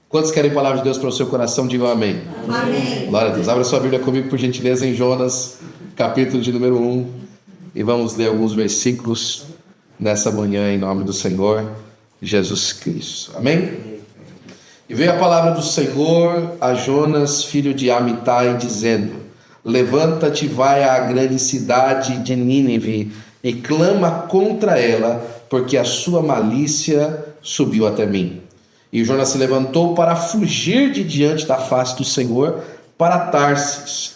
Quantos querem palavra de Deus para o seu coração? Digam amém. Amém. Glória a Deus. Abra sua Bíblia comigo, por gentileza, em Jonas, capítulo de número 1. E vamos ler alguns versículos nessa manhã, em nome do Senhor Jesus Cristo. Amém? E veio a palavra do Senhor a Jonas, filho de Amitai, dizendo: levanta-te, vai à grande cidade de Nínive e clama contra ela, porque a sua malícia subiu até mim. E Jonas se levantou para fugir de diante da face do Senhor para Tarsis.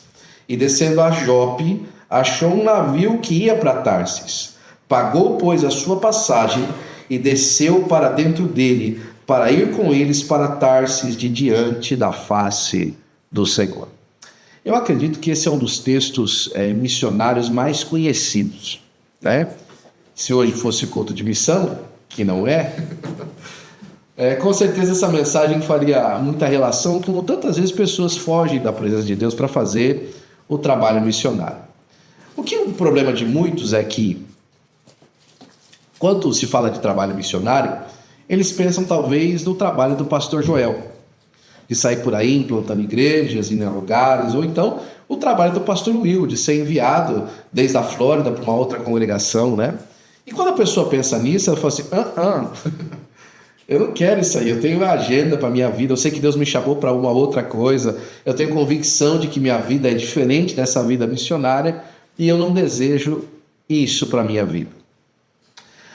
E descendo a Jope, achou um navio que ia para Tarsis. Pagou, pois, a sua passagem e desceu para dentro dele, para ir com eles para Tarsis de diante da face do Senhor. Eu acredito que esse é um dos textos missionários mais conhecidos, né? Se hoje fosse culto de missão, que não é, com certeza essa mensagem faria muita relação, como tantas vezes pessoas fogem da presença de Deus para fazer o trabalho missionário. O que é um problema de muitos é que, quando se fala de trabalho missionário, eles pensam talvez no trabalho do pastor Joel, de sair por aí implantando igrejas, indo em lugares, ou então o trabalho do pastor Will, de ser enviado desde a Flórida para uma outra congregação, né? E quando a pessoa pensa nisso, ela fala assim, eu não quero isso aí, eu tenho uma agenda para a minha vida, eu sei que Deus me chamou para uma outra coisa, eu tenho convicção de que minha vida é diferente dessa vida missionária e eu não desejo isso para a minha vida.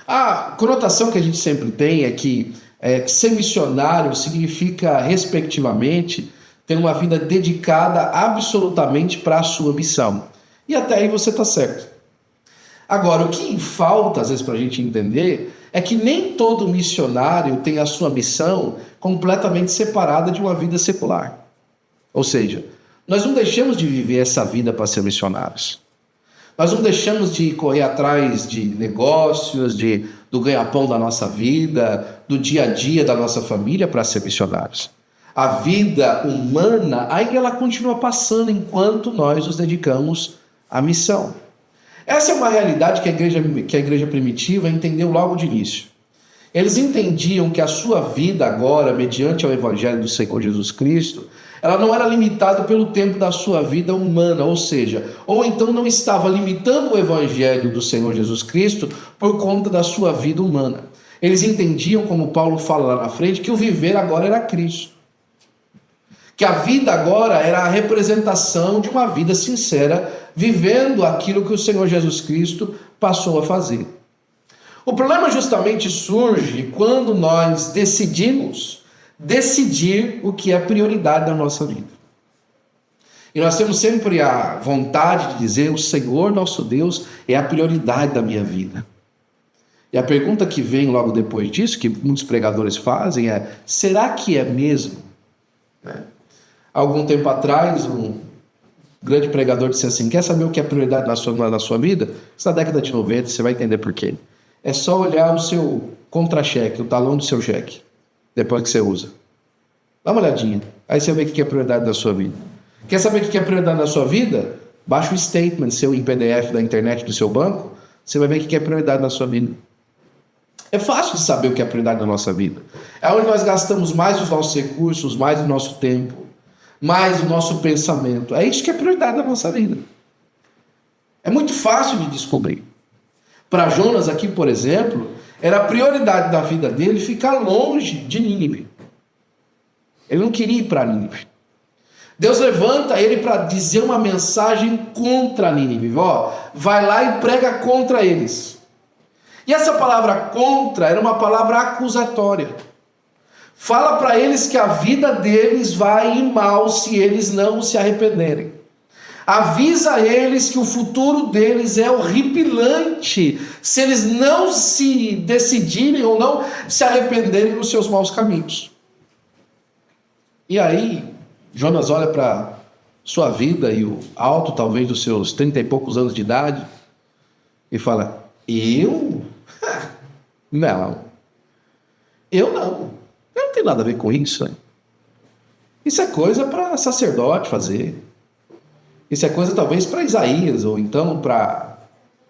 A conotação que a gente sempre tem é que ser missionário significa, respectivamente, ter uma vida dedicada absolutamente para a sua missão. E até aí você está certo. Agora, o que falta, às vezes, para a gente entender é que nem todo missionário tem a sua missão completamente separada de uma vida secular. Ou seja, nós não deixamos de viver essa vida para ser missionários. Nós não deixamos de correr atrás de negócios, do ganha-pão da nossa vida, do dia a dia da nossa família para ser missionários. A vida humana, aí ela continua passando enquanto nós nos dedicamos à missão. Essa é uma realidade que a igreja primitiva entendeu logo de início. Eles entendiam que a sua vida agora, mediante o Evangelho do Senhor Jesus Cristo, ela não era limitada pelo tempo da sua vida humana, ou então não estava limitando o Evangelho do Senhor Jesus Cristo por conta da sua vida humana. Eles entendiam, como Paulo fala lá na frente, que o viver agora era Cristo. Que a vida agora era a representação de uma vida sincera, vivendo aquilo que o Senhor Jesus Cristo passou a fazer. O problema justamente surge quando nós decidimos decidir o que é prioridade da nossa vida. E nós temos sempre a vontade de dizer: o Senhor nosso Deus é a prioridade da minha vida. E a pergunta que vem logo depois disso, que muitos pregadores fazem, é: será que é mesmo? Algum tempo atrás, um grande pregador disse assim: quer saber o que é prioridade na sua vida? Isso na década de 90, você vai entender por quê. É só olhar o seu contra-cheque, o talão do seu cheque, depois que você usa. Dá uma olhadinha. Aí você vê o que é prioridade da sua vida. Quer saber o que é prioridade da sua vida? Baixa o statement seu em PDF da internet do seu banco, você vai ver o que é prioridade na sua vida. É fácil de saber o que é prioridade na nossa vida. É onde nós gastamos mais os nossos recursos, mais o nosso tempo, mais o nosso pensamento. É isso que é prioridade da nossa vida. É muito fácil de descobrir. Para Jonas aqui, por exemplo, era a prioridade da vida dele ficar longe de Nínive. Ele não queria ir para Nínive. Deus levanta ele para dizer uma mensagem contra Nínive. Vai lá e prega contra eles. E essa palavra contra era uma palavra acusatória. Fala para eles que a vida deles vai ir mal se eles não se arrependerem. Avisa eles que o futuro deles é horripilante se eles não se decidirem ou não se arrependerem dos seus maus caminhos. E aí, Jonas olha para sua vida e o alto, talvez, dos seus 30 e poucos anos de idade e fala: eu? Não. Eu não. Eu não tenho nada a ver com isso. Isso é coisa para sacerdote fazer. Isso é coisa talvez para Isaías, ou então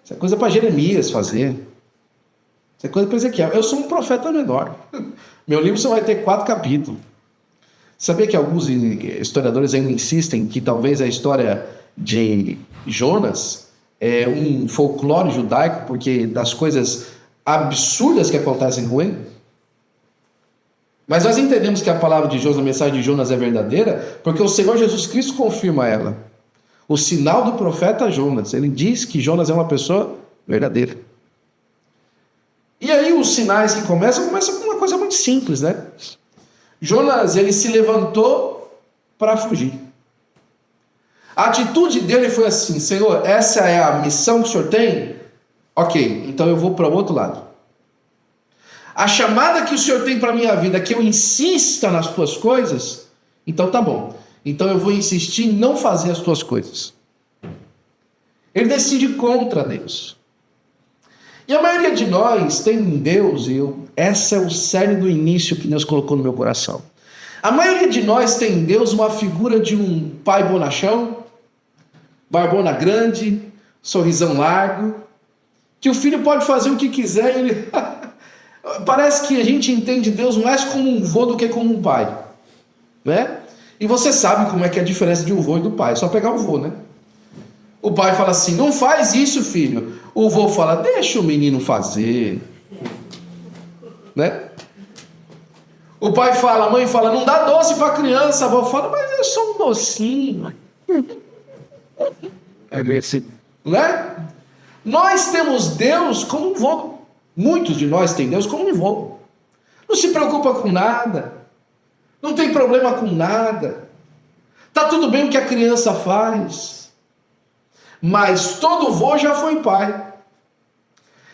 isso é coisa para Jeremias fazer. Isso é coisa para Ezequiel. Eu sou um profeta menor. Meu livro só vai ter 4 capítulos. Sabia que alguns historiadores ainda insistem que talvez a história de Jonas é um folclore judaico, porque das coisas absurdas que acontecem com ele? Mas nós entendemos que a palavra de Jonas, a mensagem de Jonas é verdadeira, porque o Senhor Jesus Cristo confirma ela. O sinal do profeta Jonas, ele diz que Jonas é uma pessoa verdadeira. E aí os sinais que começam com uma coisa muito simples, né? Jonas, ele se levantou para fugir. A atitude dele foi assim: Senhor, essa é a missão que o Senhor tem? Ok, então eu vou para o outro lado. A chamada que o Senhor tem para a minha vida é que eu insista nas tuas coisas, então tá bom. Então eu vou insistir em não fazer as tuas coisas. Ele decide contra Deus. E a maioria de nós tem em Deus, essa é o cerne do início que Deus colocou no meu coração. A maioria de nós tem em Deus uma figura de um pai bonachão, barbona grande, sorrisão largo, que o filho pode fazer o que quiser e ele... Parece que a gente entende Deus mais como um vô do que como um pai, né? E você sabe como é que é a diferença de um vô e do pai, é só pegar o vô, né? O pai fala assim: não faz isso, filho. O vô fala: deixa o menino fazer, né? O pai fala, a mãe fala: não dá doce para a criança. A avó fala: mas eu sou um docinho. É assim, né? Nós temos Deus como um vô. Muitos de nós têm Deus como um vô. Não se preocupa com nada. Não tem problema com nada. Tá tudo bem o que a criança faz. Mas todo vô já foi pai.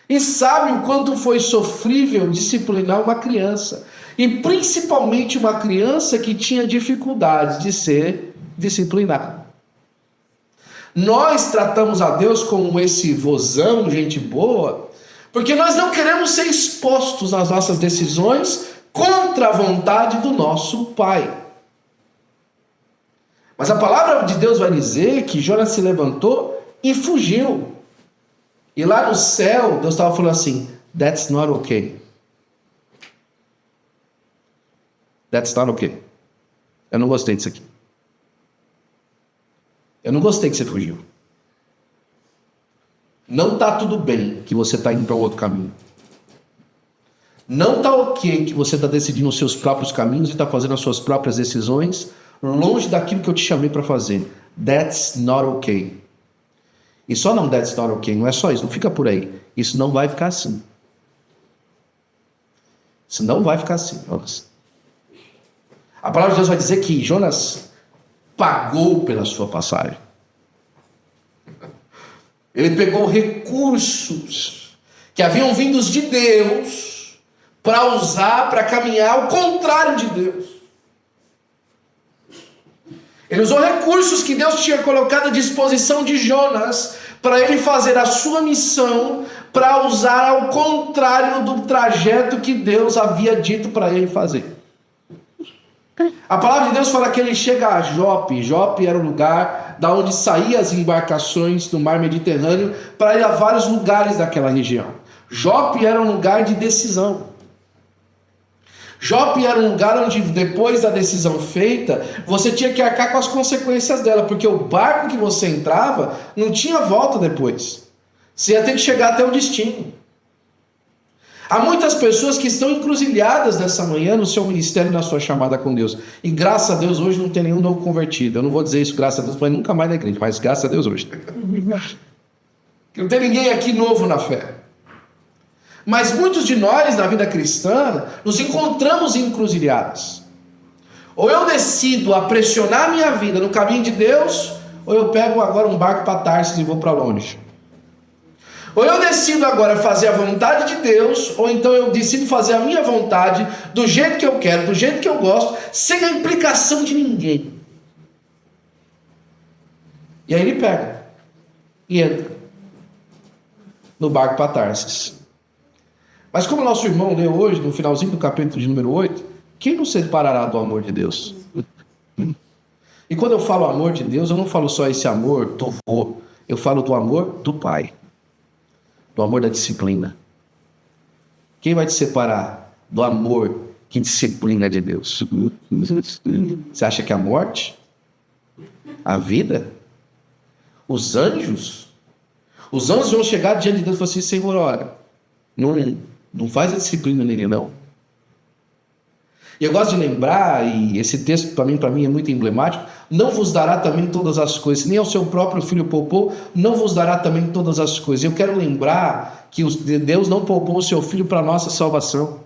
E sabe o quanto foi sofrível disciplinar uma criança. E principalmente uma criança que tinha dificuldades de ser disciplinada. Nós tratamos a Deus como esse vozão, gente boa, porque nós não queremos ser expostos nas nossas decisões contra a vontade do nosso Pai. Mas a palavra de Deus vai dizer que Jonas se levantou e fugiu. E lá no céu, Deus estava falando assim: that's not okay. That's not okay. Eu não gostei disso aqui. Eu não gostei que você fugiu. Não está tudo bem que você está indo para outro caminho. Não está ok que você está decidindo os seus próprios caminhos e está fazendo as suas próprias decisões longe daquilo que eu te chamei para fazer. That's not okay. E só não that's not okay, não é só isso, não fica por aí. Isso não vai ficar assim. Isso não vai ficar assim, Jonas. A palavra de Deus vai dizer que Jonas pagou pela sua passagem. Ele pegou recursos que haviam vindos de Deus para usar, para caminhar ao contrário de Deus. Ele usou recursos que Deus tinha colocado à disposição de Jonas para ele fazer a sua missão, para usar ao contrário do trajeto que Deus havia dito para ele fazer. A palavra de Deus fala que ele chega a Jope. Jope era o lugar da onde saíam as embarcações do mar Mediterrâneo para ir a vários lugares daquela região. Jope era um lugar de decisão. Jope era um lugar onde, depois da decisão feita, você tinha que arcar com as consequências dela, porque o barco que você entrava não tinha volta depois. Você ia ter que chegar até o destino. Há muitas pessoas que estão encruzilhadas nessa manhã no seu ministério e na sua chamada com Deus. E graças a Deus hoje não tem nenhum novo convertido. Eu não vou dizer isso graças a Deus, mas nunca mais na igreja, mas graças a Deus hoje. Não tem ninguém aqui novo na fé. Mas muitos de nós, na vida cristã, nos encontramos encruzilhadas. Ou eu decido a pressionar a minha vida no caminho de Deus, ou eu pego agora um barco para Tarsis e vou para longe. Ou eu decido agora fazer a vontade de Deus, ou então eu decido fazer a minha vontade do jeito que eu quero, do jeito que eu gosto, sem a implicação de ninguém. E aí ele pega e entra no barco para Tarsis. Mas como nosso irmão leu hoje, no finalzinho do capítulo de número 8, quem nos separará do amor de Deus? E quando eu falo amor de Deus, eu não falo só esse amor do vô, eu falo do amor do Pai. Do amor da disciplina. Quem vai te separar do amor Que disciplina de Deus. Você acha que a morte, a vida, os anjos vão chegar diante de Deus e falar assim: Senhor, olha, não faz a disciplina nele, não. E eu gosto de lembrar, e esse texto para mim é muito emblemático: não vos dará também todas as coisas, nem ao seu próprio filho poupou, não vos dará também todas as coisas. Eu quero lembrar que Deus não poupou o seu filho para a nossa salvação.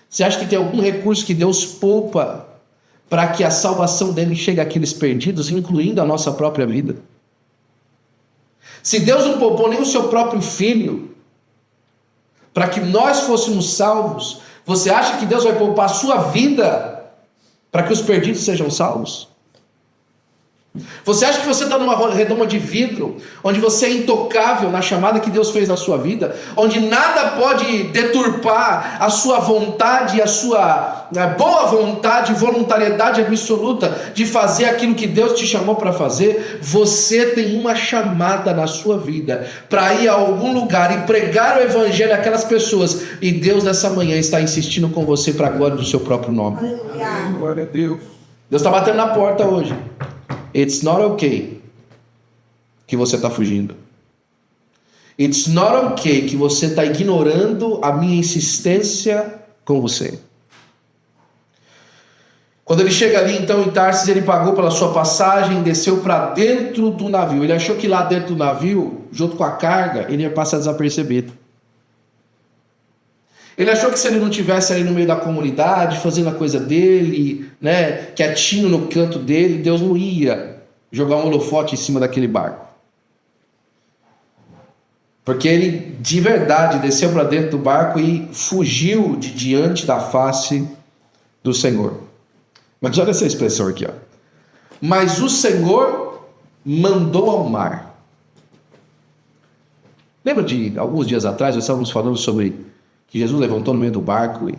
Você acha que tem algum recurso que Deus poupa para que a salvação dele chegue àqueles perdidos, incluindo a nossa própria vida? Se Deus não poupou nem o seu próprio filho para que nós fôssemos salvos, você acha que Deus vai poupar a sua vida para que os perdidos sejam salvos? Você acha que você está numa redoma de vidro, onde você é intocável na chamada que Deus fez na sua vida, onde nada pode deturpar a sua vontade, a sua boa vontade, voluntariedade absoluta de fazer aquilo que Deus te chamou para fazer? Você tem uma chamada na sua vida para ir a algum lugar e pregar o evangelho àquelas pessoas, e Deus nessa manhã está insistindo com você para a glória do seu próprio nome. Glória a Deus. Deus está batendo na porta hoje. It's not okay que você está fugindo. It's not okay que você está ignorando a minha insistência com você. Quando ele chega ali então em Tarsis, ele pagou pela sua passagem, desceu para dentro do navio. Ele achou que lá dentro do navio, junto com a carga, ele ia passar desapercebido. Ele achou que se ele não estivesse ali no meio da comunidade, fazendo a coisa dele, né, quietinho no canto dele, Deus não ia jogar um holofote em cima daquele barco. Porque ele, de verdade, desceu para dentro do barco e fugiu de diante da face do Senhor. Mas olha essa expressão aqui, ó. Mas o Senhor mandou ao mar. Lembra de alguns dias atrás, nós estávamos falando sobre que Jesus levantou no meio do barco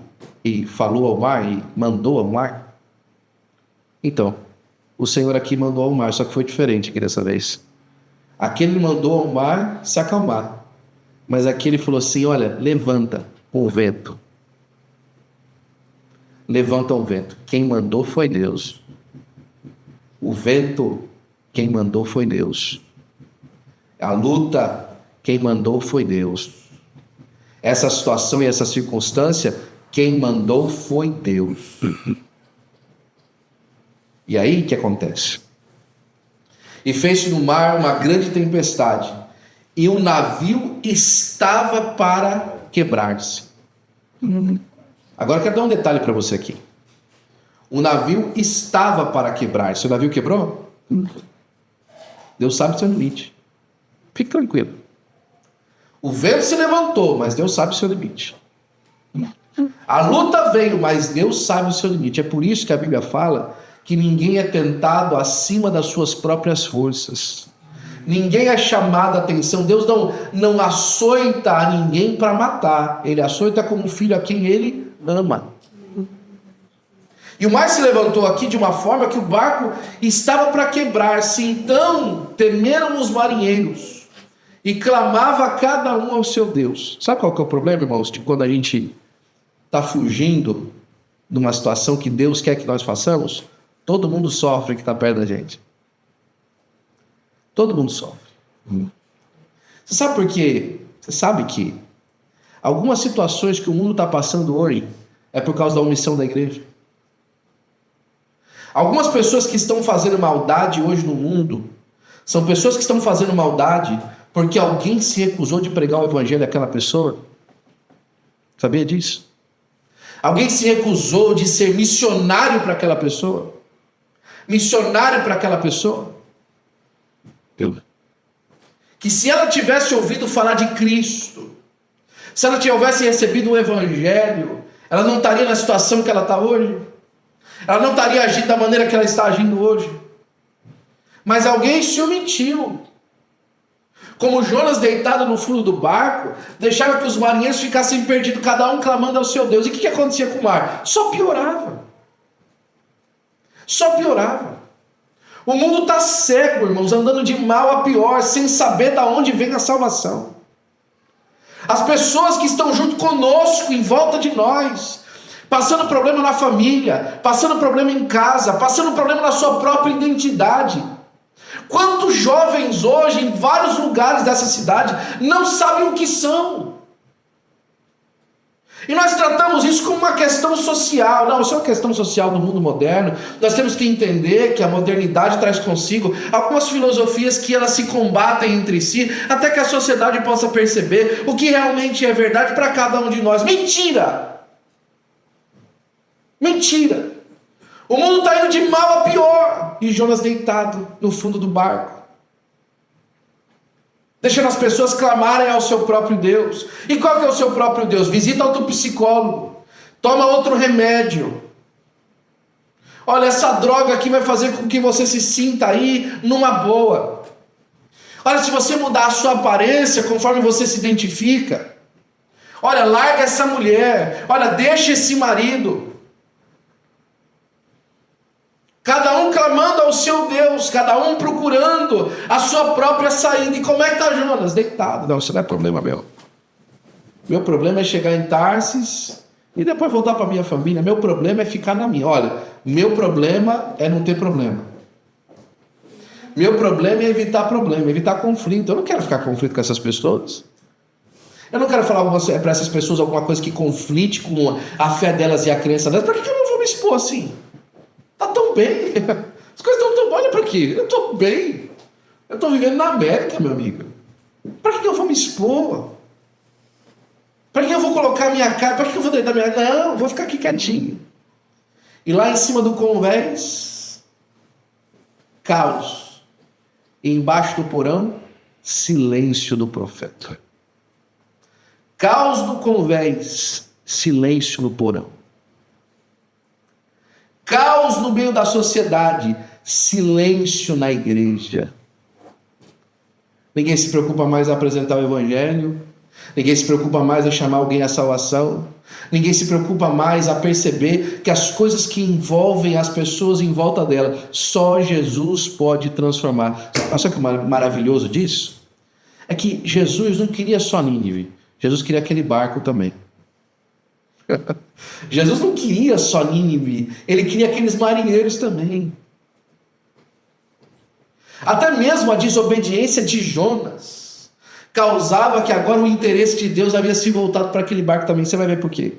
e falou ao mar e mandou ao mar? Então, o Senhor aqui mandou ao mar, só que foi diferente aqui dessa vez. Aqui ele mandou ao mar se acalmar, mas aqui ele falou assim: olha, levanta o vento. Levanta o vento. Quem mandou foi Deus. O vento, quem mandou foi Deus. A luta, quem mandou foi Deus. Essa situação e essa circunstância, quem mandou foi Deus. E aí o que acontece? E fez-se no mar uma grande tempestade, e o navio estava para quebrar-se. Agora eu quero dar um detalhe para você aqui. O navio estava para quebrar-se. O navio quebrou? Deus sabe o seu limite. Fique tranquilo. O vento se levantou, mas Deus sabe o seu limite. A luta veio, mas Deus sabe o seu limite. É por isso que a Bíblia fala que ninguém é tentado acima das suas próprias forças. Ninguém é chamado a atenção. Deus não açoita a ninguém para matar. Ele açoita como filho a quem ele ama. E o mar se levantou aqui de uma forma que o barco estava para quebrar-se. Então temeram os marinheiros e clamava cada um ao seu Deus. Sabe qual que é o problema, irmãos? De quando a gente está fugindo de uma situação que Deus quer que nós façamos, todo mundo sofre que está perto da gente. Todo mundo sofre. Você sabe por quê? Você sabe que algumas situações que o mundo está passando hoje é por causa da omissão da igreja. Algumas pessoas que estão fazendo maldade hoje no mundo são pessoas que estão fazendo maldade porque alguém se recusou de pregar o evangelho àquela pessoa. Sabia disso? Alguém se recusou de ser missionário para aquela pessoa. Missionário para aquela pessoa. Que se ela tivesse ouvido falar de Cristo, se ela tivesse recebido o evangelho, ela não estaria na situação que ela está hoje. Ela não estaria agindo da maneira que ela está agindo hoje. Mas alguém se omitiu. Como Jonas, deitado no fundo do barco, deixava que os marinheiros ficassem perdidos, cada um clamando ao seu Deus. E o que acontecia com o mar? Só piorava. Só piorava. O mundo está cego, irmãos, andando de mal a pior, sem saber de onde vem a salvação. As pessoas que estão junto conosco, em volta de nós, passando problema na família, passando problema em casa, passando problema na sua própria identidade. Quantos jovens hoje, em vários lugares dessa cidade, não sabem o que são? E nós tratamos isso como uma questão social. Não, isso é uma questão social do mundo moderno. Nós temos que entender que a modernidade traz consigo algumas filosofias que elas se combatem entre si, até que a sociedade possa perceber o que realmente é verdade para cada um de nós. Mentira! Mentira! O mundo está indo de mal a pior. E Jonas deitado no fundo do barco, deixando as pessoas clamarem ao seu próprio Deus. E qual que é o seu próprio Deus? Visita outro psicólogo, toma outro remédio. Olha, essa droga aqui vai fazer com que você se sinta aí numa boa. Olha, se você mudar a sua aparência conforme você se identifica. Olha, larga essa mulher. Olha, deixa esse marido. Cada um clamando ao seu Deus, cada um procurando a sua própria saída. E como é que está Jonas? Deitado. Não, isso não é problema meu. Meu problema é chegar em Tarsis e depois voltar para a minha família. Meu problema é ficar na minha. Olha, meu problema é não ter problema. Meu problema é evitar problema, evitar conflito. Eu não quero ficar em conflito com essas pessoas. Eu não quero falar para essas pessoas alguma coisa que conflite com a fé delas e a crença delas. Para que eu não vou me expor assim? Está tão bem, as coisas estão tão boas, olha para aqui, eu estou bem, eu estou vivendo na América, meu amigo. Para que eu vou me expor? Para que eu vou colocar a minha cara? Para que eu vou deitar minha cara? Não, eu vou ficar aqui quietinho. E lá em cima do convés, caos. E embaixo do porão, silêncio do profeta. Caos do convés, silêncio no porão. Caos no meio da sociedade, silêncio na igreja. Ninguém se preocupa mais em apresentar o evangelho, ninguém se preocupa mais em chamar alguém à salvação, ninguém se preocupa mais a perceber que as coisas que envolvem as pessoas em volta dela, só Jesus pode transformar. Sabe o que é maravilhoso disso? É que Jesus não queria só Nínive, Jesus queria aquele barco também. Jesus não queria só Nínive, ele queria aqueles marinheiros também. Até mesmo a desobediência de Jonas causava que agora o interesse de Deus havia se voltado para aquele barco também. Você vai ver por quê.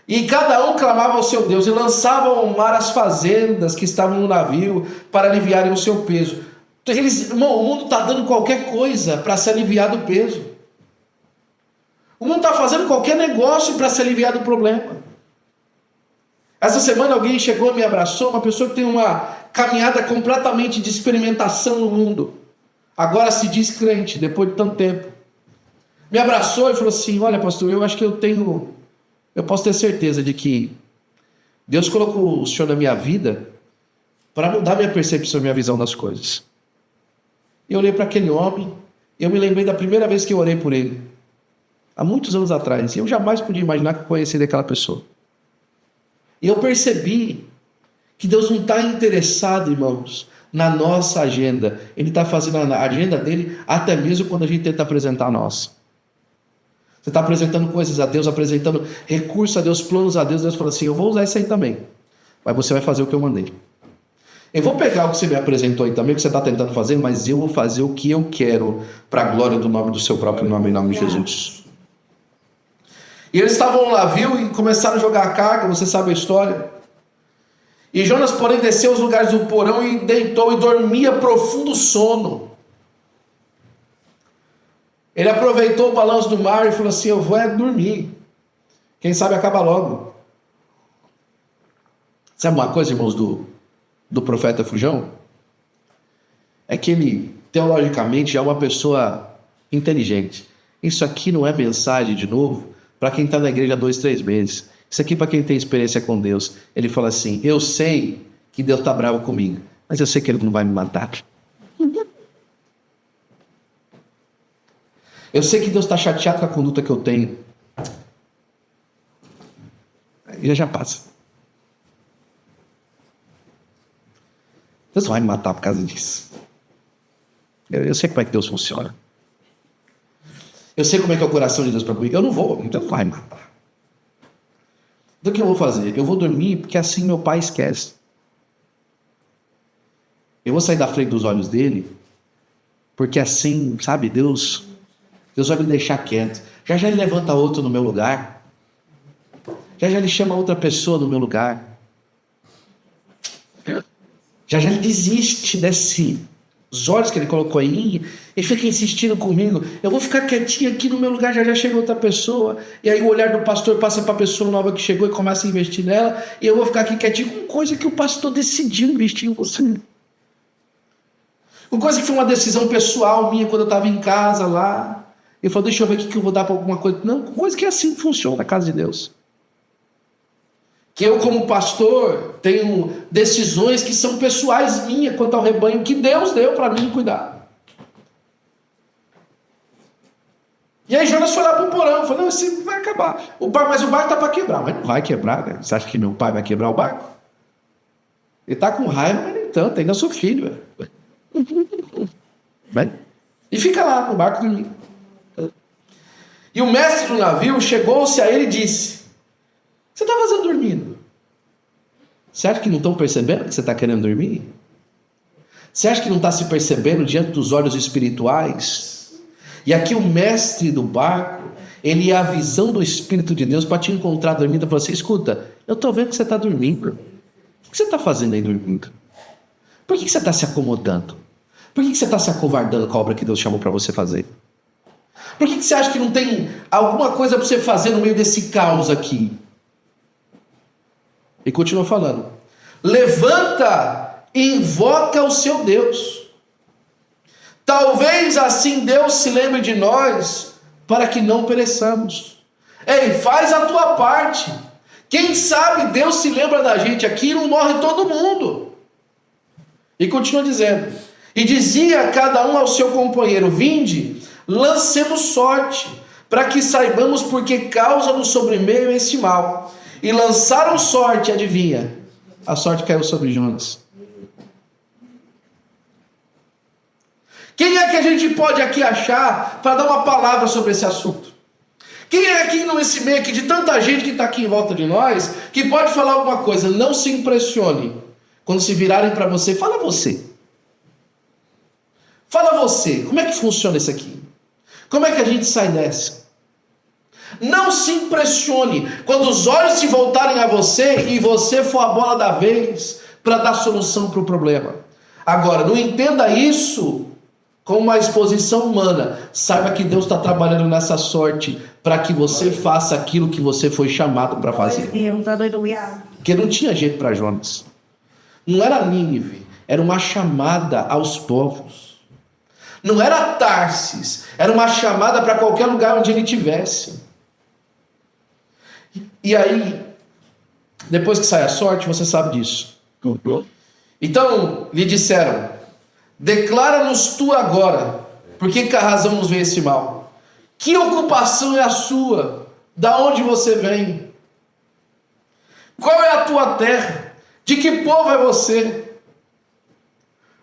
E cada um clamava ao seu Deus e lançava ao mar as fazendas que estavam no navio para aliviarem o seu peso. Irmão, o mundo está dando qualquer coisa para se aliviar do peso. O mundo está fazendo qualquer negócio para se aliviar do problema. Essa semana alguém chegou e me abraçou, uma pessoa que tem uma caminhada completamente de experimentação no mundo. Agora se diz crente, depois de tanto tempo. Me abraçou e falou assim, olha pastor, eu acho que eu posso ter certeza de que Deus colocou o Senhor na minha vida para mudar minha percepção, minha visão das coisas. Eu olhei para aquele homem, eu me lembrei da primeira vez que eu orei por ele. Há muitos anos atrás, e eu jamais podia imaginar que eu conheceria aquela pessoa. E eu percebi que Deus não está interessado, irmãos, na nossa agenda. Ele está fazendo a agenda dele até mesmo quando a gente tenta apresentar a nossa. Você está apresentando coisas a Deus, apresentando recursos a Deus, planos a Deus. Deus fala assim, eu vou usar isso aí também, mas você vai fazer o que eu mandei. Eu vou pegar o que você me apresentou aí também, o que você está tentando fazer, mas eu vou fazer o que eu quero para a glória do nome do seu próprio nome, em nome de Jesus. E eles estavam no navio e começaram a jogar a carga, você sabe a história. E Jonas, porém, desceu aos lugares do porão e deitou e dormia profundo sono. Ele aproveitou o balanço do mar e falou assim, eu vou dormir. Quem sabe acaba logo. Sabe uma coisa, irmãos, do profeta Fujão? É que ele, teologicamente, é uma pessoa inteligente. Isso aqui não é mensagem, de novo, para quem está na igreja há 2, 3 meses. Isso aqui para quem tem experiência com Deus. Ele fala assim, eu sei que Deus está bravo comigo, mas eu sei que Ele não vai me matar. Eu sei que Deus está chateado com a conduta que eu tenho. E já passa. Deus não vai me matar por causa disso. Eu sei como é que Deus funciona. Eu sei como é que é o coração de Deus para comigo. Eu não vou, Deus não vai me matar. Então o que eu vou fazer? Eu vou dormir porque assim meu pai esquece. Eu vou sair da frente dos olhos dele, porque assim, sabe, Deus vai me deixar quieto. Já já ele levanta outro no meu lugar. Já já ele chama outra pessoa no meu lugar. Já já ele desiste os olhos que ele colocou em mim, ele fica insistindo comigo. Eu vou ficar quietinho aqui no meu lugar, já já chega outra pessoa. E aí o olhar do pastor passa para a pessoa nova que chegou e começa a investir nela. E eu vou ficar aqui quietinho com coisa que o pastor decidiu investir em você. Com coisa que foi uma decisão pessoal minha quando eu estava em casa lá. Ele falou, deixa eu ver o que eu vou dar para alguma coisa. Não, coisa que é assim que funciona na casa de Deus. Que eu, como pastor, tenho decisões que são pessoais minhas quanto ao rebanho que Deus deu para mim cuidar. E aí Jonas foi lá para o porão, falou, não, isso vai acabar. Mas o barco está para quebrar. Mas não vai quebrar, né? Você acha que meu pai vai quebrar o barco? Ele está com raiva, mas nem tanto, ainda sou filho. E fica lá no barco dormindo. E o mestre do navio chegou-se a ele e disse, o que você está fazendo dormindo? Você acha que não estão percebendo que você está querendo dormir? Você acha que não está se percebendo diante dos olhos espirituais? E aqui o mestre do barco, ele é a visão do Espírito de Deus para te encontrar dormindo e falar assim, escuta, eu estou vendo que você está dormindo. O que você está fazendo aí dormindo? Por que você está se acomodando? Por que você está se acovardando com a obra que Deus chamou para você fazer? Por que você acha que não tem alguma coisa para você fazer no meio desse caos aqui? E continua falando. Levanta e invoca o seu Deus. Talvez assim Deus se lembre de nós para que não pereçamos. Ei, faz a tua parte. Quem sabe Deus se lembra da gente aqui e não morre todo mundo. E continua dizendo. E dizia cada um ao seu companheiro, vinde, lancemos sorte, para que saibamos por que causa nos sobremeio esse mal. E lançaram sorte, adivinha? A sorte caiu sobre Jonas. Quem é que a gente pode aqui achar para dar uma palavra sobre esse assunto? Quem é aqui nesse meio aqui de tanta gente que está aqui em volta de nós, que pode falar alguma coisa? Não se impressione. Quando se virarem para você, fala você. Fala você, como é que funciona isso aqui? Como é que a gente sai dessa? Não se impressione quando os olhos se voltarem a você e você for a bola da vez para dar solução para o problema. Agora, não entenda isso como uma exposição humana. Saiba que Deus está trabalhando nessa sorte para que você faça aquilo que você foi chamado para fazer. Porque não tinha jeito para Jonas. Não era Nínive, era uma chamada aos povos. Não era Tarsis, era uma chamada para qualquer lugar onde ele estivesse. E aí, depois que sai a sorte, você sabe disso. Então, lhe disseram, declara-nos tu agora, por que razão nos vem esse mal? Que ocupação é a sua? Da onde você vem? Qual é a tua terra? De que povo é você?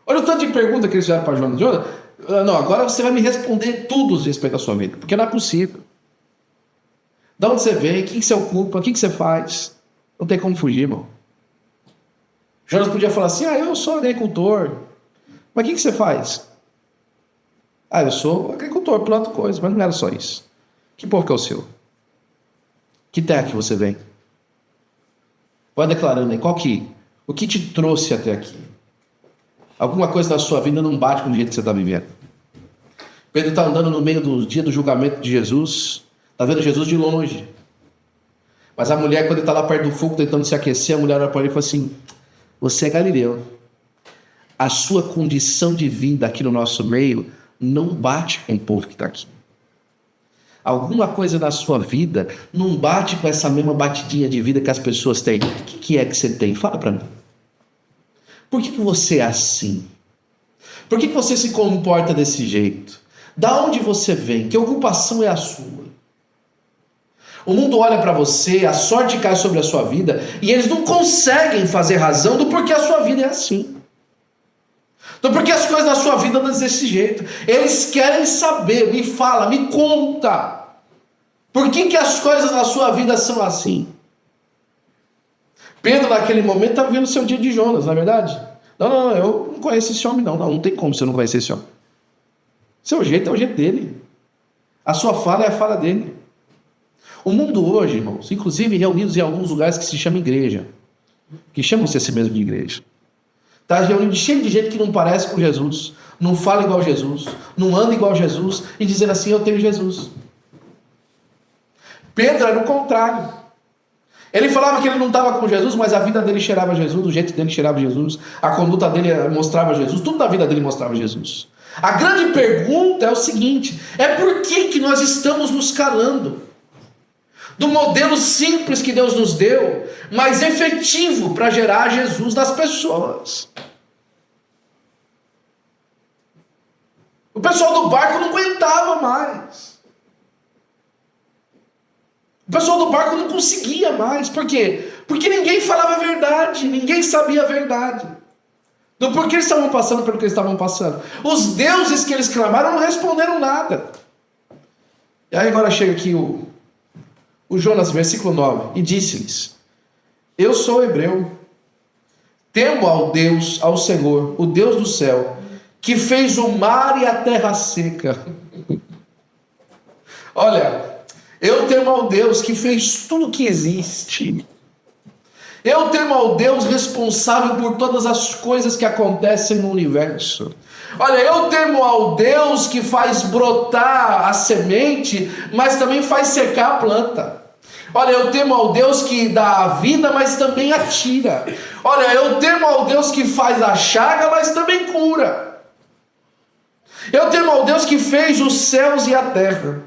Olha o tanto de pergunta que eles fizeram para Jonas. Não, agora você vai me responder tudo a respeito da sua vida, porque não é possível. De onde você vem? O que você ocupa? O que você faz? Não tem como fugir, irmão. Jonas podia falar assim, eu sou agricultor. Mas o que você faz? Eu sou agricultor, planto coisas, mas não era só isso. Que povo que é o seu? Que terra que você vem? Vai declarando aí, o que te trouxe até aqui? Alguma coisa da sua vida não bate com o jeito que você está vivendo. Pedro está andando no meio do dia do julgamento de Jesus, está vendo Jesus de longe. Mas a mulher, quando ele está lá perto do fogo, tentando se aquecer, a mulher olha para ele e fala assim, você é galileu. A sua condição de vida aqui no nosso meio não bate com o povo que está aqui. Alguma coisa na sua vida não bate com essa mesma batidinha de vida que as pessoas têm. O que é que você tem? Fala para mim. Por que você é assim? Por que você se comporta desse jeito? Da onde você vem? Que ocupação é a sua? O mundo olha para você, a sorte cai sobre a sua vida e eles não conseguem fazer razão do porquê a sua vida é assim. Do porquê as coisas da sua vida andam desse jeito. Eles querem saber, me fala, me conta. Por que as coisas na sua vida são assim? Pedro, naquele momento, estava vendo o seu dia de Jonas, não é verdade? Não, eu não conheço esse homem, não tem como você não conhecer esse homem. Seu jeito é o jeito dele. A sua fala é a fala dele. O mundo hoje, irmãos, inclusive reunidos em alguns lugares que se chama igreja, que chamam-se a si mesmo de igreja, está reunido cheio de gente que não parece com Jesus, não fala igual Jesus, não anda igual Jesus, e dizendo assim, eu tenho Jesus. Pedro era o contrário. Ele falava que ele não estava com Jesus, mas a vida dele cheirava Jesus, o jeito dele cheirava Jesus, a conduta dele mostrava Jesus, tudo da vida dele mostrava Jesus. A grande pergunta é o seguinte, é por que nós estamos nos calando do modelo simples que Deus nos deu, mas efetivo para gerar Jesus nas pessoas? O pessoal do barco não aguentava mais. O pessoal do barco não conseguia mais. Por quê? Porque ninguém falava a verdade, ninguém sabia a verdade. Do porquê eles estavam passando pelo que eles estavam passando. Os deuses que eles clamaram não responderam nada. E aí agora chega aqui o Jonas, versículo 9, e disse-lhes: eu sou hebreu, temo ao Deus, ao Senhor, o Deus do céu, que fez o mar e a terra seca. Olha, eu temo ao Deus que fez tudo que existe. Eu temo ao Deus responsável por todas as coisas que acontecem no universo. Olha, eu temo ao Deus que faz brotar a semente, mas também faz secar a planta. Olha, eu temo ao Deus que dá a vida, mas também a tira. Olha, eu temo ao Deus que faz a chaga, mas também cura. Eu temo ao Deus que fez os céus e a terra.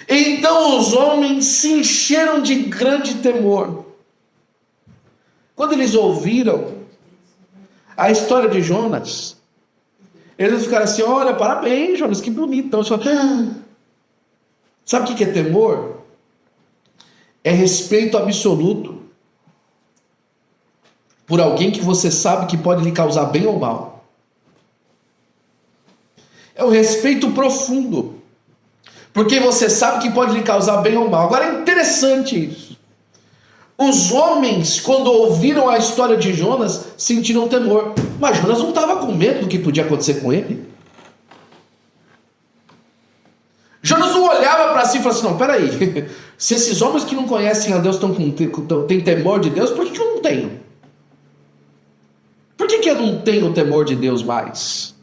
Então os homens se encheram de grande temor. Quando eles ouviram a história de Jonas, eles ficaram assim, olha, parabéns, Jonas, que bonito. Então, sabe o que é temor? É respeito absoluto por alguém que você sabe que pode lhe causar bem ou mal. É um respeito profundo, porque você sabe que pode lhe causar bem ou mal. Agora é interessante isso. Os homens, quando ouviram a história de Jonas, sentiram temor. Mas Jonas não estava com medo do que podia acontecer com ele. Jonas não olhava para si e falava assim, não, peraí, se esses homens que não conhecem a Deus têm temor de Deus, por que eu não tenho? Por que eu não tenho temor de Deus mais?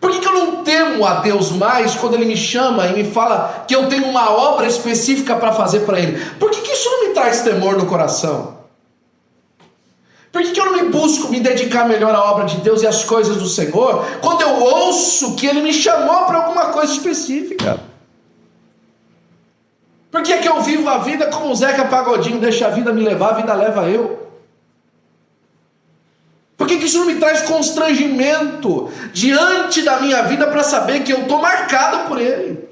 Por que eu não temo a Deus mais quando Ele me chama e me fala que eu tenho uma obra específica para fazer para Ele? Por que isso não me traz temor no coração? Por que eu não me busco me dedicar melhor à obra de Deus e às coisas do Senhor quando eu ouço que Ele me chamou para alguma coisa específica? Por que eu vivo a vida como o Zeca Pagodinho, deixa a vida me levar, a vida leva eu? Por que isso não me traz constrangimento diante da minha vida para saber que eu estou marcado por Ele?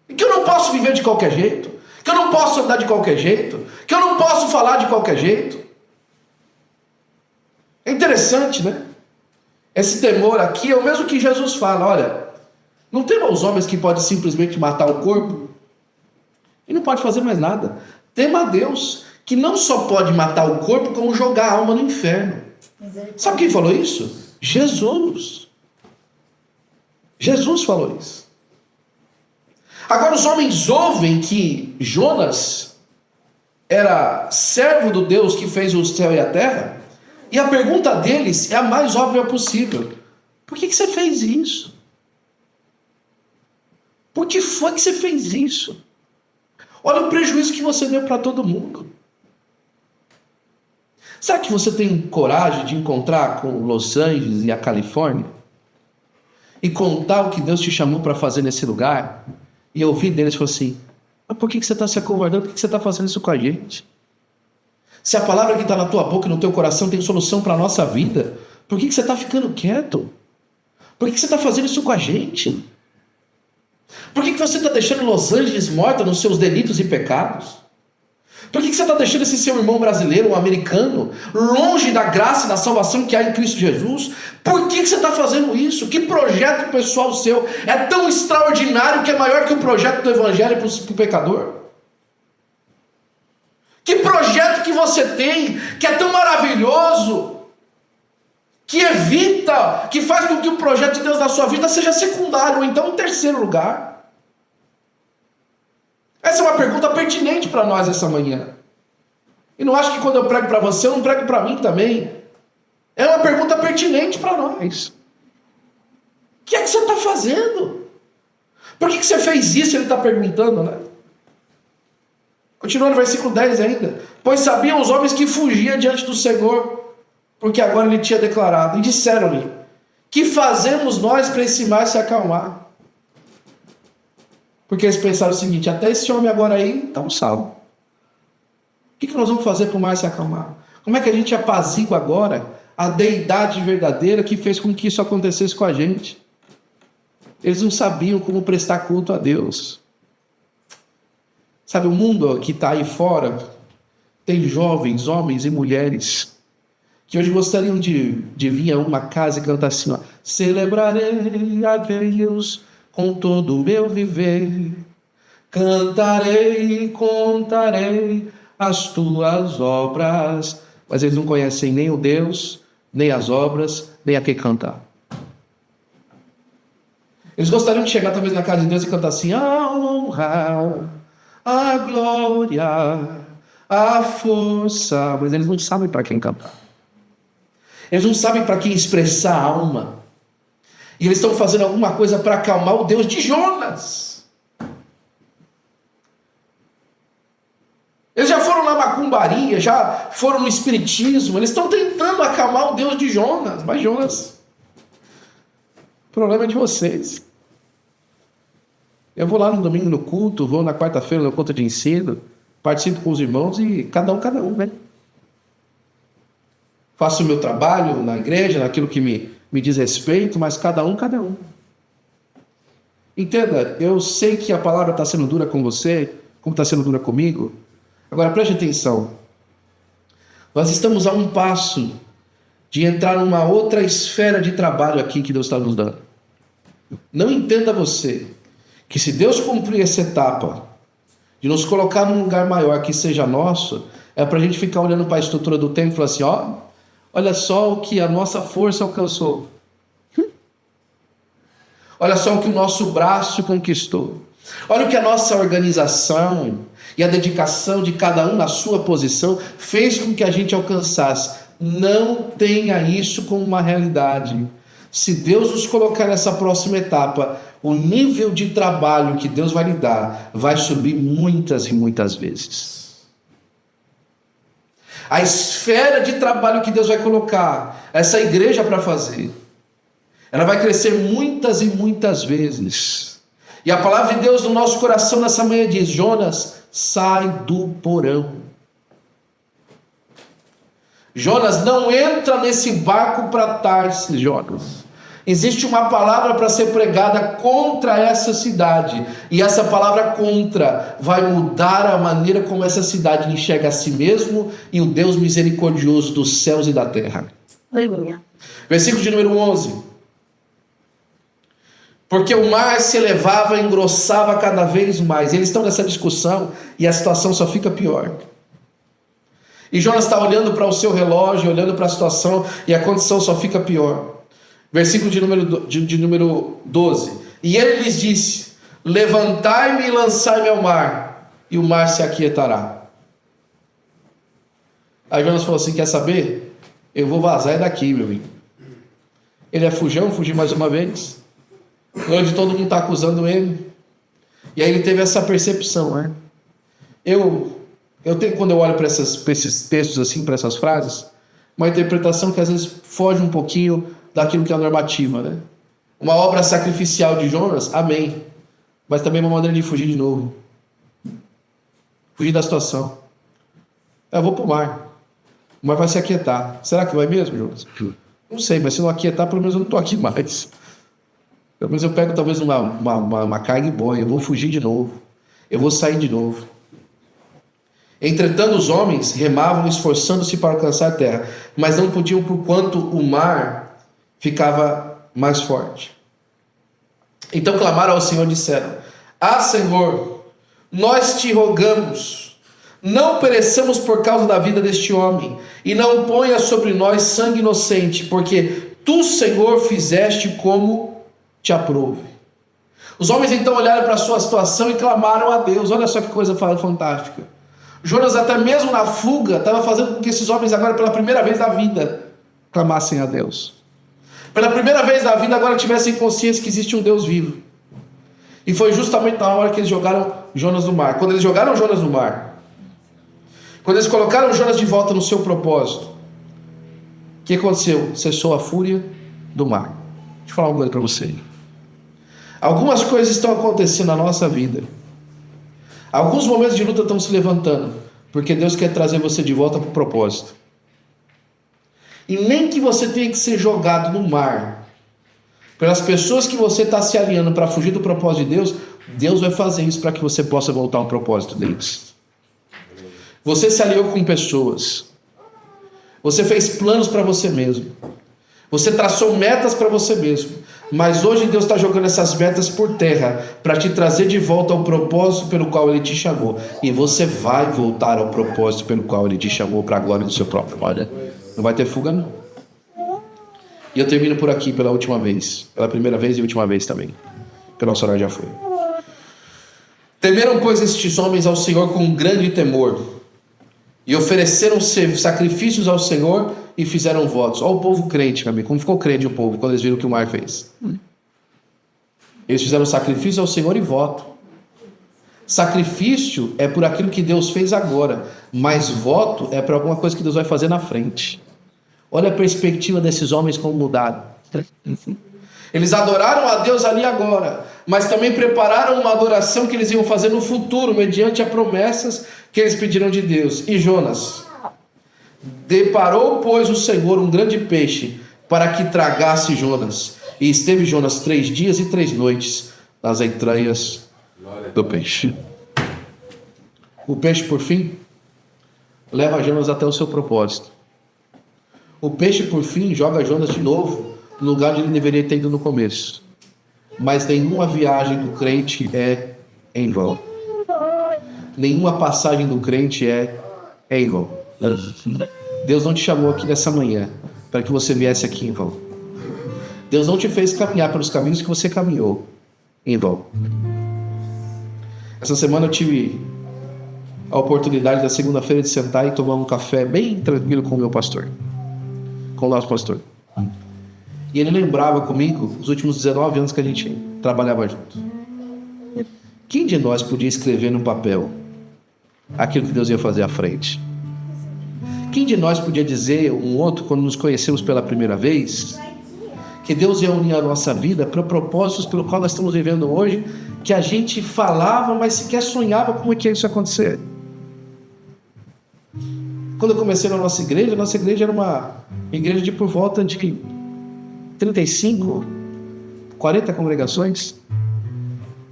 E que eu não posso viver de qualquer jeito, que eu não posso andar de qualquer jeito, que eu não posso falar de qualquer jeito. É interessante, né? Esse temor aqui é o mesmo que Jesus fala, olha, não tema os homens que podem simplesmente matar o corpo e não pode fazer mais nada. Tema a Deus, que não só pode matar o corpo, como jogar a alma no inferno. Sabe quem falou isso? Jesus. Jesus falou isso. Agora os homens ouvem que Jonas era servo do Deus que fez o céu e a terra, e a pergunta deles é a mais óbvia possível. Por que você fez isso? Por que foi que você fez isso? Olha o prejuízo que você deu para todo mundo. Será que você tem coragem de encontrar com Los Angeles e a Califórnia? E contar o que Deus te chamou para fazer nesse lugar? E ouvir deles e falar assim, mas por que você está se acovardando? Por que você está fazendo isso com a gente? Se a palavra que está na tua boca e no teu coração tem solução para a nossa vida, por que você está ficando quieto? Por que você está fazendo isso com a gente? Por que você está deixando Los Angeles morta nos seus delitos e pecados? Por que você está deixando esse seu irmão brasileiro, um americano, longe da graça e da salvação que há em Cristo Jesus? Por que você está fazendo isso? Que projeto pessoal seu é tão extraordinário que é maior que o projeto do Evangelho para o pecador? Que projeto que você tem, que é tão maravilhoso, que evita, que faz com que o projeto de Deus na sua vida seja secundário, ou então em terceiro lugar? Essa é uma pergunta pertinente para nós essa manhã. E não acho que quando eu prego para você, eu não prego para mim também. É uma pergunta pertinente para nós. O que é que você está fazendo? Por que você fez isso? Ele está perguntando, né? Continua no versículo 10 ainda. Pois sabiam os homens que fugia diante do Senhor, porque agora ele tinha declarado. E disseram-lhe, que fazemos nós para esse mar se acalmar? Porque eles pensaram o seguinte, até esse homem agora aí está um salvo. O que nós vamos fazer para o mar se acalmar? Como é que a gente apazigua agora a deidade verdadeira que fez com que isso acontecesse com a gente? Eles não sabiam como prestar culto a Deus. Sabe, o mundo que está aí fora tem jovens, homens e mulheres que hoje gostariam de vir a uma casa e cantar assim, ó, celebrarei a Deus com todo o meu viver, cantarei e contarei as tuas obras. Mas eles não conhecem nem o Deus, nem as obras, nem a quem cantar. Eles gostariam de chegar talvez na casa de Deus e cantar assim, a honra, a glória, a força. Mas eles não sabem para quem cantar. Eles não sabem para quem expressar a alma. E eles estão fazendo alguma coisa para acalmar o Deus de Jonas. Eles já foram na macumbaria, já foram no espiritismo. Eles estão tentando acalmar o Deus de Jonas. Mas Jonas, o problema é de vocês. Eu vou lá no domingo no culto, vou na quarta-feira no culto de ensino, participo com os irmãos e cada um, né? Faço o meu trabalho na igreja, naquilo que me diz respeito, mas cada um. Entenda, eu sei que a palavra está sendo dura com você, como está sendo dura comigo. Agora preste atenção. Nós estamos a um passo de entrar numa outra esfera de trabalho aqui que Deus está nos dando. Não entenda você que se Deus cumprir essa etapa de nos colocar num lugar maior que seja nosso, é para a gente ficar olhando para a estrutura do templo e falar assim, ó, olha só o que a nossa força alcançou. Olha só o que o nosso braço conquistou. Olha o que a nossa organização e a dedicação de cada um na sua posição fez com que a gente alcançasse. Não tenha isso como uma realidade. Se Deus nos colocar nessa próxima etapa, o nível de trabalho que Deus vai lhe dar vai subir muitas e muitas vezes. A esfera de trabalho que Deus vai colocar essa igreja para fazer, ela vai crescer muitas e muitas vezes. E a palavra de Deus no nosso coração nessa manhã diz, Jonas, sai do porão. Jonas, não entra nesse barco para Tarsis, Jonas. Existe uma palavra para ser pregada contra essa cidade. E essa palavra contra vai mudar a maneira como essa cidade enxerga a si mesmo e o Deus misericordioso dos céus e da terra. Aleluia. Versículo de número 11. Porque o mar se elevava e engrossava cada vez mais. Eles estão nessa discussão e a situação só fica pior. E Jonas está olhando para o seu relógio, olhando para a situação e a condição só fica pior. Versículo de número 12. E ele lhes disse, levantai-me e lançai-me ao mar, e o mar se aquietará. Aí Jonas falou assim, quer saber? Eu vou vazar daqui, meu amigo. Ele é fujão, fugir mais uma vez. Onde todo mundo está acusando ele. E aí ele teve essa percepção, né? Eu tenho, quando eu olho para esses textos assim, para essas frases, uma interpretação que às vezes foge um pouquinho daquilo que é a normativa, né? Uma obra sacrificial de Jonas, amém. Mas também uma maneira de fugir de novo. Fugir da situação. Eu vou para o mar. O mar vai se aquietar. Será que vai mesmo, Jonas? Não sei, mas se não aquietar, pelo menos eu não estou aqui mais. Pelo menos eu pego talvez uma carga e boia. Eu vou fugir de novo. Eu vou sair de novo. Entretanto, os homens remavam, esforçando-se para alcançar a terra, mas não podiam porquanto o mar ficava mais forte. Então clamaram ao Senhor e disseram, Senhor, nós te rogamos, não pereçamos por causa da vida deste homem, e não ponha sobre nós sangue inocente, porque tu, Senhor, fizeste como te aprouve. Os homens então olharam para a sua situação e clamaram a Deus. Olha só que coisa fantástica. Jonas, até mesmo na fuga, estava fazendo com que esses homens agora, pela primeira vez na vida, clamassem a Deus. Pela primeira vez na vida, agora tivessem consciência que existe um Deus vivo. E foi justamente na hora que eles jogaram Jonas no mar. Quando eles jogaram Jonas no mar, quando eles colocaram Jonas de volta no seu propósito, o que aconteceu? Cessou a fúria do mar. Deixa eu falar uma coisa para você. Algumas coisas estão acontecendo na nossa vida. Alguns momentos de luta estão se levantando, porque Deus quer trazer você de volta para o propósito. E nem que você tenha que ser jogado no mar, pelas pessoas que você está se alinhando para fugir do propósito de Deus, Deus vai fazer isso para que você possa voltar ao propósito deles. Você se aliou com pessoas. Você fez planos para você mesmo. Você traçou metas para você mesmo. Mas hoje Deus está jogando essas metas por terra para te trazer de volta ao propósito pelo qual Ele te chamou. E você vai voltar ao propósito pelo qual Ele te chamou para a glória do seu próprio nome. Não vai ter fuga, não. E eu termino por aqui pela última vez. Pela primeira vez e última vez também. Porque o nosso horário já foi. Temeram, pois, estes homens ao Senhor com grande temor. E ofereceram sacrifícios ao Senhor e fizeram votos. Olha o povo crente, meu amigo. Como ficou crente o povo quando eles viram o que o mar fez. Eles fizeram sacrifício ao Senhor e voto. Sacrifício é por aquilo que Deus fez agora. Mas voto é por alguma coisa que Deus vai fazer na frente. Olha a perspectiva desses homens como mudaram. Eles adoraram a Deus ali agora, mas também prepararam uma adoração que eles iam fazer no futuro, mediante as promessas que eles pediram de Deus. E Jonas: deparou, pois, o Senhor um grande peixe para que tragasse Jonas. E esteve Jonas 3 dias e 3 noites nas entranhas do peixe. O peixe, por fim, leva Jonas até o seu propósito. O peixe, por fim, joga Jonas de novo no lugar onde ele deveria ter ido no começo. Mas nenhuma viagem do crente é em vão. Nenhuma passagem do crente é em vão. Deus não te chamou aqui nessa manhã para que você viesse aqui em vão. Deus não te fez caminhar pelos caminhos que você caminhou em vão. Essa semana eu tive a oportunidade da segunda-feira de sentar e tomar um café bem tranquilo com o meu pastor, com o nosso pastor. E ele lembrava comigo os últimos 19 anos que a gente trabalhava junto. Quem de nós podia escrever no papel aquilo que Deus ia fazer à frente? Quem de nós podia dizer um outro, quando nos conhecemos pela primeira vez, que Deus ia unir a nossa vida para propósitos pelo qual nós estamos vivendo hoje, que a gente falava, mas sequer sonhava como é que ia isso acontecer? Quando eu comecei na nossa igreja era uma igreja de por volta de 35, 40 congregações.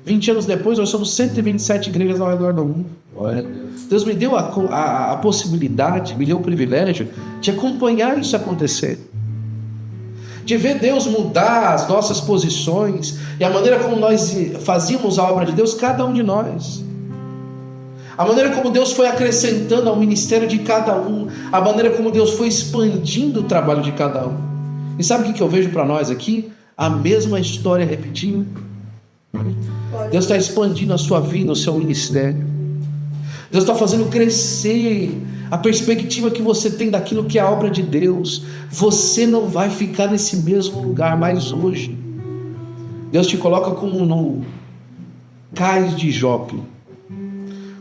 20 anos depois, nós somos 127 igrejas ao redor do mundo. Deus me deu a possibilidade, me deu o privilégio de acompanhar isso acontecer. De ver Deus mudar as nossas posições e a maneira como nós fazíamos a obra de Deus, cada um de nós. A maneira como Deus foi acrescentando ao ministério de cada um, a maneira como Deus foi expandindo o trabalho de cada um. E sabe o que eu vejo para nós aqui? A mesma história repetindo. Deus está expandindo a sua vida, o seu ministério. Deus está fazendo crescer a perspectiva que você tem daquilo que é a obra de Deus. Você não vai ficar nesse mesmo lugar mais hoje. Deus te coloca como no cais de Jope,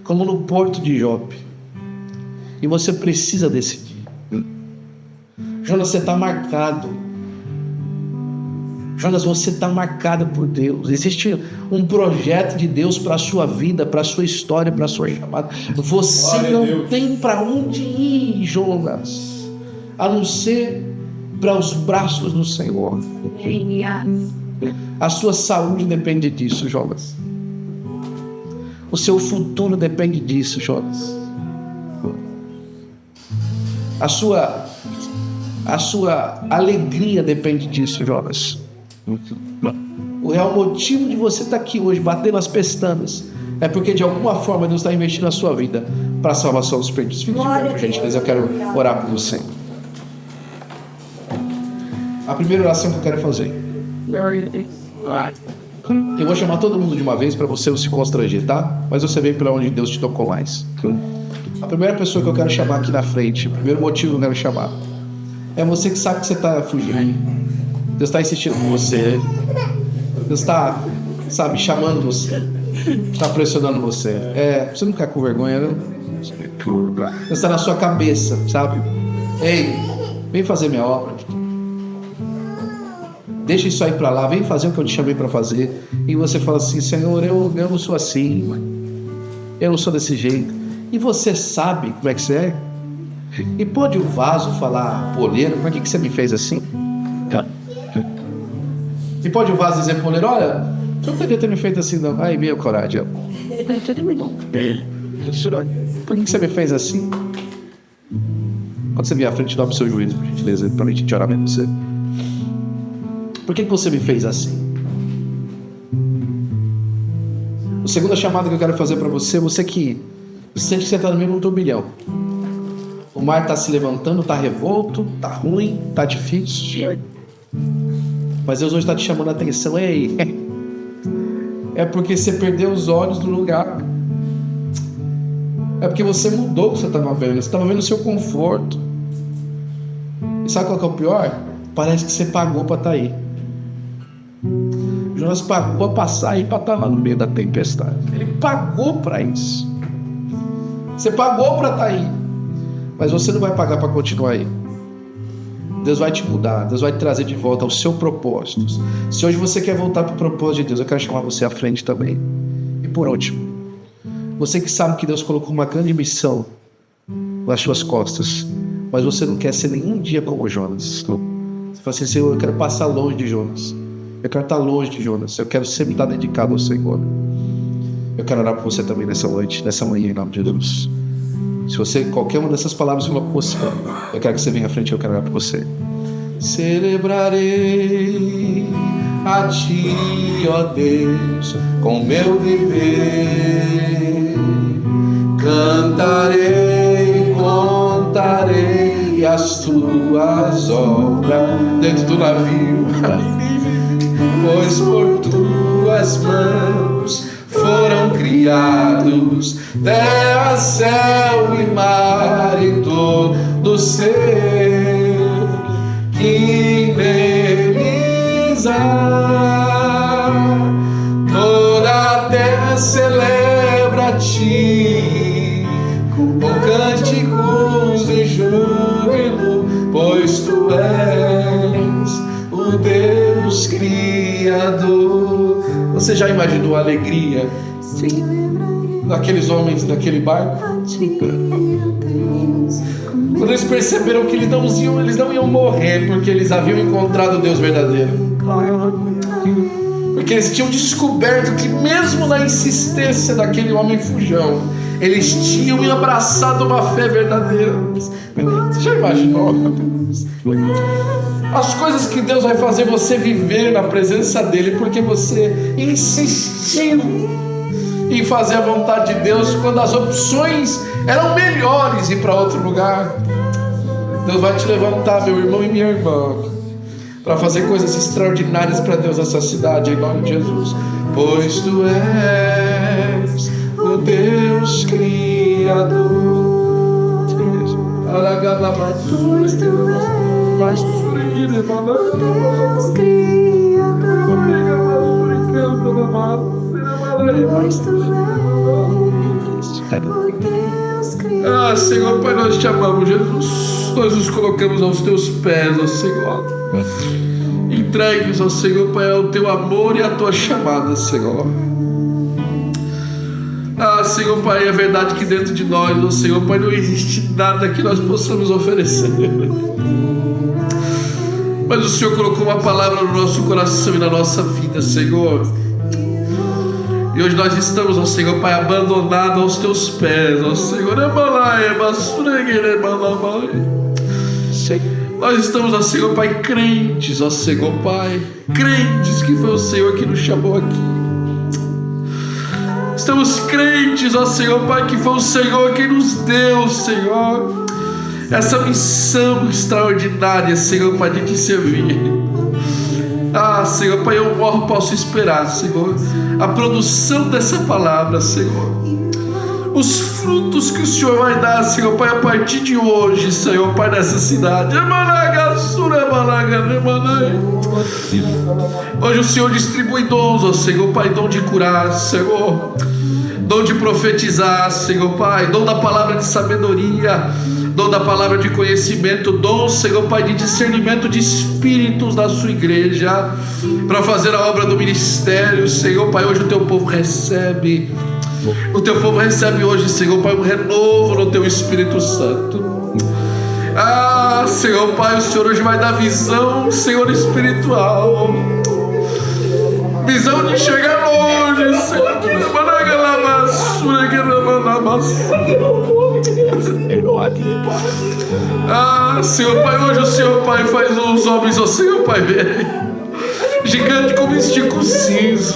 como no porto de Jope. E você precisa decidir. Jonas, você está marcado. Jonas, você está marcado por Deus. Existe um projeto de Deus para a sua vida, para a sua história, para a sua chamada. Você não tem para onde ir, Jonas, a não ser para os braços do Senhor. A sua saúde depende disso, Jonas. O seu futuro depende disso, Jonas. A sua alegria depende disso, Jonas. O real motivo de você estar aqui hoje, batendo as pestanas, é porque de alguma forma Deus está investindo na sua vida para a salvação dos perdidos. Fique de pé, por gentileza, eu quero orar por você. A primeira oração que eu quero fazer. Eu vou chamar todo mundo de uma vez para você não se constranger, tá? Mas você vem pela onde Deus te tocou mais. A primeira pessoa que eu quero chamar aqui na frente, o primeiro motivo que eu quero chamar, é você que sabe que você está fugindo. Deus está insistindo com você. Deus está, sabe, chamando você. Está pressionando você. Você não fica com vergonha, não? Deus está na sua cabeça, sabe? Ei, vem fazer minha obra. Deixa isso aí para lá, vem fazer o que eu te chamei para fazer. E você fala assim: Senhor, eu não sou assim. Eu não sou desse jeito. E você sabe como é que você é? E pode o vaso falar: poleiro, por que você me fez assim? E pode o vaso dizer: poleiro, olha, você não poderia ter me feito assim, não. Ai, minha coragem. Por que você me fez assim? Quando você vier à frente, dobra o seu joelho, por gentileza, para a gente orar com você. Por que você me fez assim? A segunda chamada que eu quero fazer para você, você que sente que você está no meio de um turbilhão. O mar está se levantando, está revolto, está ruim, está difícil. Mas Deus hoje está te chamando a atenção. Ei, é porque você perdeu os olhos do lugar. É porque você mudou o que você estava vendo. Você estava vendo o seu conforto. E sabe qual que é o pior? Parece que você pagou para estar aí. Jonas pagou a passar aí para estar lá no meio da tempestade. Ele pagou para isso. Você pagou para estar aí. Mas você não vai pagar para continuar aí. Deus vai te mudar. Deus vai te trazer de volta ao seu propósito. Se hoje você quer voltar para o propósito de Deus, eu quero chamar você à frente também. E por último, você que sabe que Deus colocou uma grande missão nas suas costas, mas você não quer ser nenhum dia como Jonas. Você fala assim: Senhor, eu quero passar longe de Jonas. Eu quero estar longe de Jonas. Eu quero sempre estar dedicado ao Senhor. Eu quero orar por você também nessa noite, nessa manhã, em nome de Jesus. Se você, qualquer uma dessas palavras falou com você, eu quero que você venha à frente, eu quero orar por você. Celebrarei a Ti, ó Deus, com meu viver. Cantarei, contarei as Tuas obras dentro do navio. Pois por Tuas mãos foram criados terra, céu e mar e todo ser que neles há. Toda a terra celebra a Ti com cânticos de júbilo, pois Tu és o Deus Criador. Você já imaginou a alegria daqueles homens naquele barco? Quando eles perceberam que eles não iam morrer, porque eles haviam encontrado o Deus verdadeiro. Porque eles tinham descoberto que mesmo na insistência daquele homem fujão, eles tinham abraçado uma fé verdadeira. Você já imaginou? As coisas que Deus vai fazer você viver na presença dEle, porque você insistiu em fazer a vontade de Deus, quando as opções eram melhores ir para outro lugar. Deus vai te levantar, meu irmão e minha irmã, para fazer coisas extraordinárias para Deus nessa cidade, em nome de Jesus. Pois Tu és o Deus Criador. Pois Tu és o Deus Criador. Pois Tu és o Deus Criador. Senhor Pai, nós te amamos, Jesus. Nós nos colocamos aos Teus pés, ó Senhor. Entregues, ó Senhor Pai, ao Teu amor e à Tua chamada, Senhor. Senhor Pai, é verdade que dentro de nós, ó Senhor Pai, não existe nada que nós possamos oferecer. Mas o Senhor colocou uma palavra no nosso coração e na nossa vida, Senhor. E hoje nós estamos, ó Senhor Pai, abandonados aos Teus pés, ó Senhor. Nós estamos, ó Senhor Pai, crentes, ó Senhor Pai, crentes que foi o Senhor que nos chamou aqui. Estamos crentes, ó Senhor Pai, que foi o Senhor quem nos deu, Senhor, essa missão extraordinária, Senhor Pai, de te servir. Senhor Pai, eu morro, posso esperar, Senhor, a produção dessa palavra, Senhor, os frutos que o Senhor vai dar, Senhor Pai, a partir de hoje, Senhor Pai, nessa cidade. Hoje o Senhor distribui dons, ó Senhor Pai, dom de curar, Senhor, dom de profetizar, Senhor Pai, dom da palavra de sabedoria, dom da palavra de conhecimento, dom, Senhor Pai, de discernimento de espíritos da sua igreja, para fazer a obra do ministério, Senhor Pai. Hoje o teu povo recebe, hoje, Senhor Pai, um renovo no teu Espírito Santo. Senhor Pai, o Senhor hoje vai dar visão, Senhor, espiritual, visão de enxergar longe, Senhor. Senhor Pai, hoje o Senhor Pai faz os homens, ó Senhor Pai, verem gigante como estica o cinzo,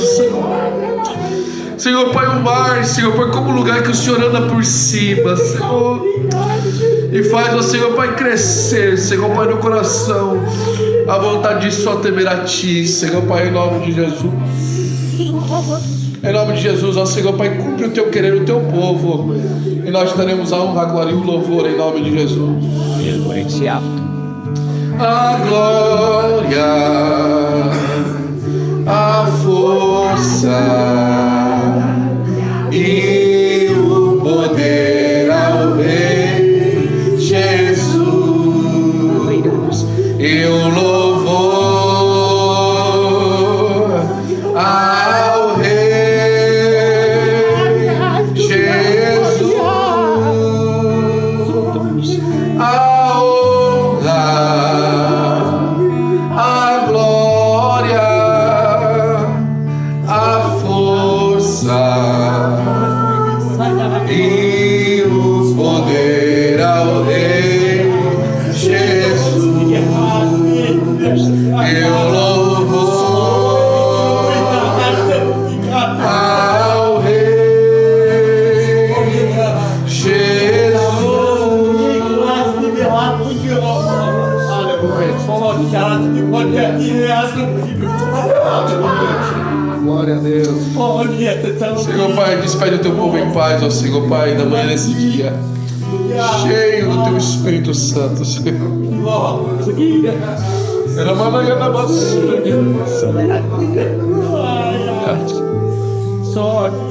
Senhor Pai, o mar, Senhor Pai, como lugar que o Senhor anda por cima, Senhor, e faz, ó Senhor Pai, crescer, Senhor Pai, no coração a vontade de só temer a Ti, Senhor Pai, em nome de Jesus. Em nome de Jesus, ó Senhor Pai, cumpre o Teu querer, o Teu povo, e nós daremos a honra, a glória e o louvor em nome de Jesus. A glória, a força e o poder ao Rei Jesus, e o louvor ao Rei Jesus, a honra, a glória, a força e o poder ao Rei Jesus, e o louvor ao Rei Jesus. Glória a Deus. Senhor Pai, despede o teu povo em paz, ó Senhor Pai, da manhã desse dia, cheio do teu Espírito Santo, Senhor.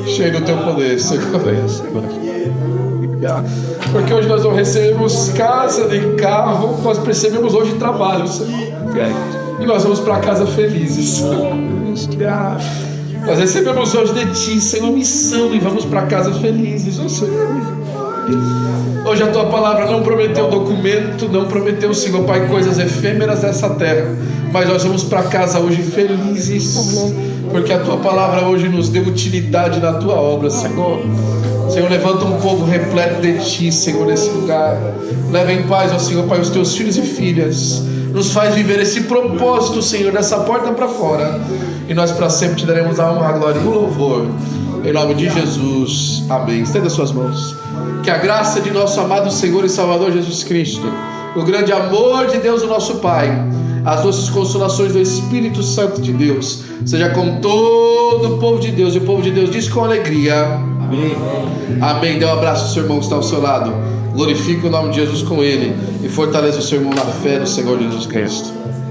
Cheio do teu poder, Senhor. Porque hoje nós não recebemos casa nem carro, nós recebemos hoje trabalho, Senhor. E nós vamos para casa felizes. Nós recebemos hoje de Ti, Senhor, missão, e vamos para casa felizes, ó Senhor. Hoje a Tua palavra não prometeu documento, não prometeu, Senhor Pai, coisas efêmeras dessa terra, mas nós vamos para casa hoje felizes, porque a Tua palavra hoje nos deu utilidade na Tua obra, Senhor. Senhor, levanta um povo repleto de Ti, Senhor, nesse lugar. Leva em paz, ó Senhor Pai, os Teus filhos e filhas. Nos faz viver esse propósito, Senhor, dessa porta para fora. E nós para sempre Te daremos a honra, a glória e o louvor. Em nome de Jesus. Amém. Estenda suas mãos. Que a graça de nosso amado Senhor e Salvador Jesus Cristo, o grande amor de Deus, o nosso Pai, as doces consolações do Espírito Santo de Deus, seja com todo o povo de Deus. E o povo de Deus diz com alegria: amém. Amém. Dê um abraço ao seu irmão que está ao seu lado. Glorifique o nome de Jesus com ele e fortaleça o seu irmão na fé do Senhor Jesus Cristo.